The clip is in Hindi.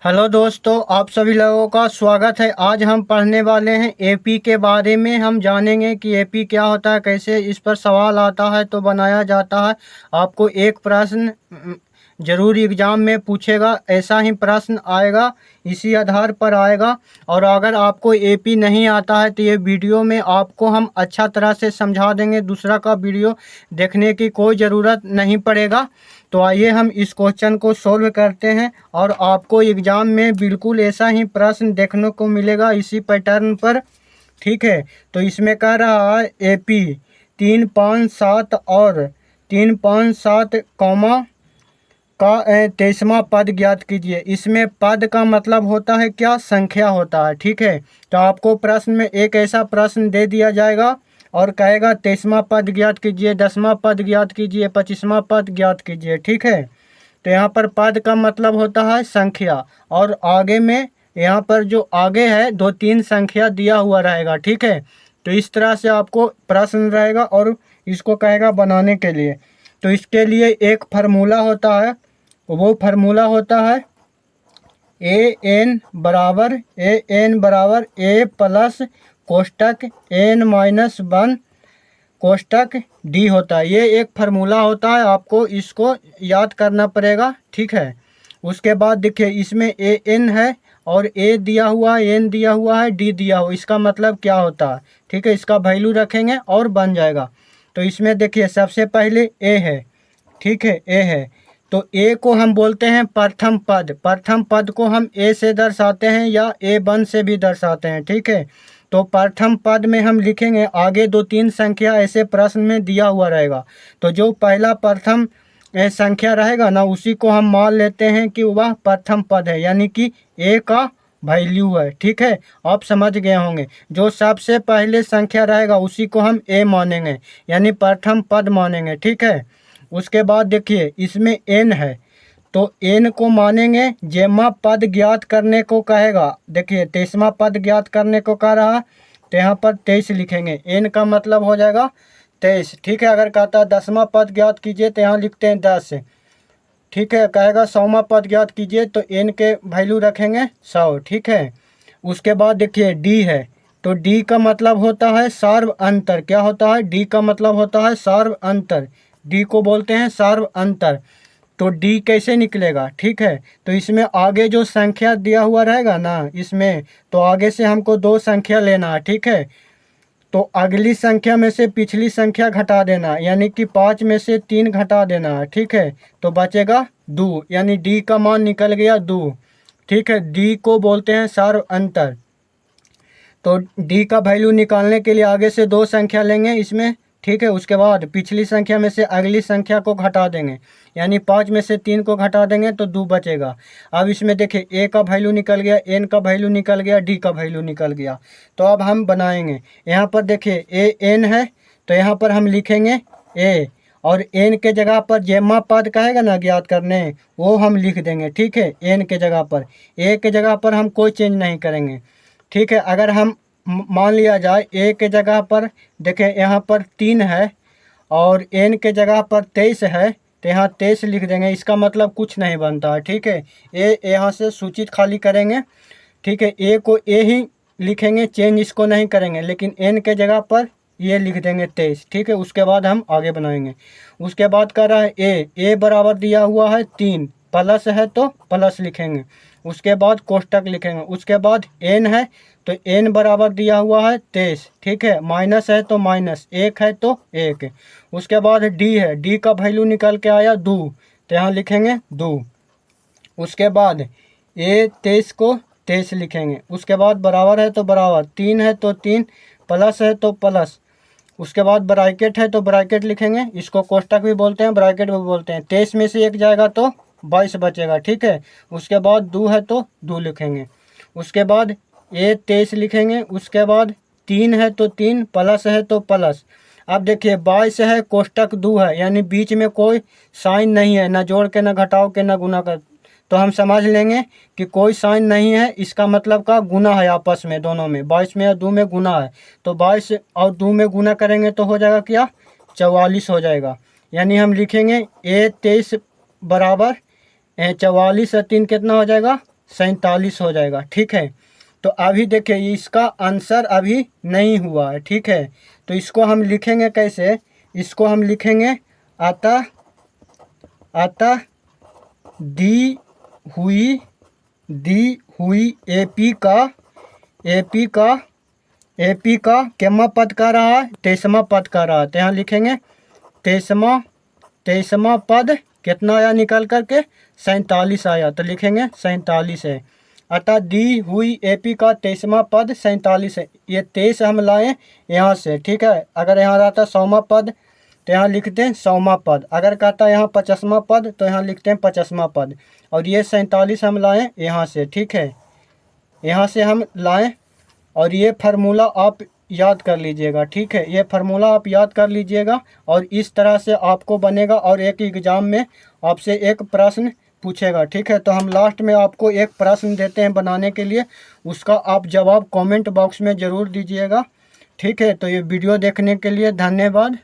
हेलो दोस्तों, आप सभी लोगों का स्वागत है। आज हम पढ़ने वाले हैं एपी के बारे में। हम जानेंगे कि एपी क्या होता है, कैसे इस पर सवाल आता है तो बनाया जाता है। आपको एक प्रश्न जरूर एग्जाम में पूछेगा, ऐसा ही प्रश्न आएगा, इसी आधार पर आएगा। और अगर आपको एपी नहीं आता है तो ये वीडियो में आपको हम अच्छा तरह से समझा देंगे, दूसरा का वीडियो देखने की कोई ज़रूरत नहीं पड़ेगा। तो आइए हम इस क्वेश्चन को सोल्व करते हैं और आपको एग्ज़ाम में बिल्कुल ऐसा ही प्रश्न देखने को मिलेगा इसी पैटर्न पर। ठीक है, तो इसमें कह रहा है एपी 357 और 357 कॉमा का 23वां पद ज्ञात कीजिए। इसमें पद का मतलब होता है क्या, संख्या होता है। ठीक है, तो आपको प्रश्न में एक ऐसा प्रश्न दे दिया जाएगा और कहेगा 23वां पद ज्ञात कीजिए, 10वां पद ज्ञात कीजिए, 25वां पद ज्ञात कीजिए। ठीक है, तो यहाँ पर पद का मतलब होता है संख्या, और आगे में यहाँ पर जो आगे है 2-3 संख्या दिया हुआ रहेगा। ठीक है, तो इस तरह से आपको प्रश्न रहेगा और इसको कहेगा बनाने के लिए। तो इसके लिए एक फार्मूला होता है, वो फार्मूला होता है ए ए प्लस कोष्टक n-1 कोष्टक डी होता है। ये एक फार्मूला होता है, आपको इसको याद करना पड़ेगा। ठीक है, उसके बाद देखिए इसमें ए एन है और ए दिया हुआ है, एन दिया हुआ है, डी दिया हुआ, इसका मतलब क्या होता है। ठीक है, इसका वैल्यू रखेंगे और बन जाएगा। तो इसमें देखिए सबसे पहले ए है। ठीक है, ए है तो ए को हम बोलते हैं प्रथम पद। प्रथम पद को हम ए से दर्शाते हैं या A1 से भी दर्शाते हैं। ठीक है, तो प्रथम पद में हम लिखेंगे, आगे 2-3 संख्या ऐसे प्रश्न में दिया हुआ रहेगा, तो जो पहला प्रथम संख्या रहेगा ना, उसी को हम मान लेते हैं कि वह प्रथम पद है, यानी कि ए का वैल्यू है। ठीक है, आप समझ गए होंगे, जो सबसे पहले संख्या रहेगा उसी को हम ए मानेंगे, यानी प्रथम पद मानेंगे। ठीक है, उसके बाद देखिए इसमें एन है, तो एन को मानेंगे, जेमा पद ज्ञात करने को कहेगा। देखिए 23वां पद ज्ञात करने को कह रहा है, तो यहाँ पर 23 लिखेंगे, एन का मतलब हो जाएगा 23। ठीक है, अगर कहता है 10वां पद ज्ञात कीजिए तो यहाँ लिखते हैं 10। ठीक है, कहेगा 100वां पद ज्ञात कीजिए तो एन के वैल्यू रखेंगे 100। ठीक है, उसके बाद देखिए डी है, तो डी का मतलब होता है सार्व अंतर। क्या होता है, डी का मतलब होता है सार्व अंतर, डी को बोलते हैं सार्व अंतर। तो डी कैसे निकलेगा। ठीक है, तो इसमें आगे जो संख्या दिया हुआ रहेगा ना इसमें, तो आगे से हमको 2 संख्या लेना है। ठीक है, तो अगली संख्या में से पिछली संख्या घटा देना, यानी कि 5 में से 3 घटा देना है। ठीक है, तो बचेगा 2, यानी डी का मान निकल गया 2। ठीक है, डी को बोलते हैं सार्व अंतर। तो डी का वैल्यू निकालने के लिए आगे से 2 संख्या लेंगे इसमें। ठीक है, उसके बाद पिछली संख्या में से अगली संख्या को घटा देंगे, यानी 5 में से 3 को घटा देंगे तो 2 बचेगा। अब इसमें देखिए ए का वैल्यू निकल गया, एन का वैल्यू निकल गया, डी का वैल्यू निकल गया। तो अब हम बनाएंगे, यहाँ पर देखिए ए एन है, तो यहाँ पर हम लिखेंगे ए, और एन के जगह पर जेमा पद कहेगा ना ज्ञात करने, वो हम लिख देंगे। ठीक है, एन के जगह पर, ए के जगह पर हम कोई चेंज नहीं करेंगे। ठीक है, अगर हम मान लिया जाए ए के जगह पर, देखें यहाँ पर 3 है और एन के जगह पर 23 है, तो यहाँ 23 लिख देंगे, इसका मतलब कुछ नहीं बनता है। ठीक है, ए यहाँ से सूचित खाली करेंगे। ठीक है, ए को ए ही लिखेंगे, चेंज इसको नहीं करेंगे, लेकिन एन के जगह पर ये लिख देंगे 23। ठीक है, उसके बाद हम आगे बनाएंगे। उसके बाद कह रहा है ए बराबर दिया हुआ है 3, प्लस है तो प्लस लिखेंगे, उसके बाद कोष्टक लिखेंगे। उसके बाद एन है, तो एन बराबर दिया हुआ है 23। ठीक है, माइनस है तो माइनस, 1 है तो 1। उसके बाद डी है, डी का वैल्यू निकल के आया 2, तो यहाँ लिखेंगे 2। उसके बाद ए 23 को 23 लिखेंगे, उसके बाद बराबर है तो बराबर, 3 है तो 3, प्लस है तो प्लस, उसके बाद ब्रैकेट है तो ब्रैकेट लिखेंगे, इसको कोष्टक भी बोलते हैं, ब्रैकेट भी बोलते हैं। 23 में से 1 जाएगा तो 22 बचेगा। ठीक है, उसके बाद 2 है तो 2 लिखेंगे, उसके बाद ए 23 लिखेंगे, उसके बाद 3 है तो 3, प्लस है तो प्लस। अब देखिए 22 है, कोष्टक 2 है, यानी बीच में कोई साइन नहीं है, ना जोड़ के, ना घटाव के, ना गुना कर, तो हम समझ लेंगे कि कोई साइन नहीं है, इसका मतलब का गुना है आपस में, दोनों में 22 में और 2 में गुना है, तो 22 और 2 में गुना करेंगे तो हो जाएगा क्या, 44 हो जाएगा। यानी हम लिखेंगे ए 23 बराबर 44 और 3 कितना हो जाएगा, 47 हो जाएगा। ठीक है, तो अभी देखिए इसका आंसर अभी नहीं हुआ है। ठीक है, तो इसको हम लिखेंगे कैसे, इसको हम लिखेंगे अतः दी हुई एपी का केमा पद का रहा, 23वां पद का रहा। तो यहाँ लिखेंगे 23वां पद कितना आया निकल करके, 47 आया, तो लिखेंगे 47 है। अतः दी हुई एपी का 23वां पद 47 है। ये 23 हम लाए यहाँ से। ठीक है, अगर यहाँ रहता 100वां पद तो यहाँ लिखते हैं 100वां पद, अगर कहता है यहाँ 50वां पद तो यहाँ लिखते हैं 50वां पद, और ये 47 हम लाएँ यहाँ से। ठीक है, यहाँ से हम लाएँ और ये फार्मूला आप याद कर लीजिएगा। ठीक है, ये फार्मूला आप याद कर लीजिएगा और इस तरह से आपको बनेगा और एक एग्ज़ाम में आपसे एक प्रश्न पूछेगा। ठीक है, तो हम लास्ट में आपको एक प्रश्न देते हैं बनाने के लिए, उसका आप जवाब कमेंट बॉक्स में ज़रूर दीजिएगा। ठीक है, तो ये वीडियो देखने के लिए धन्यवाद।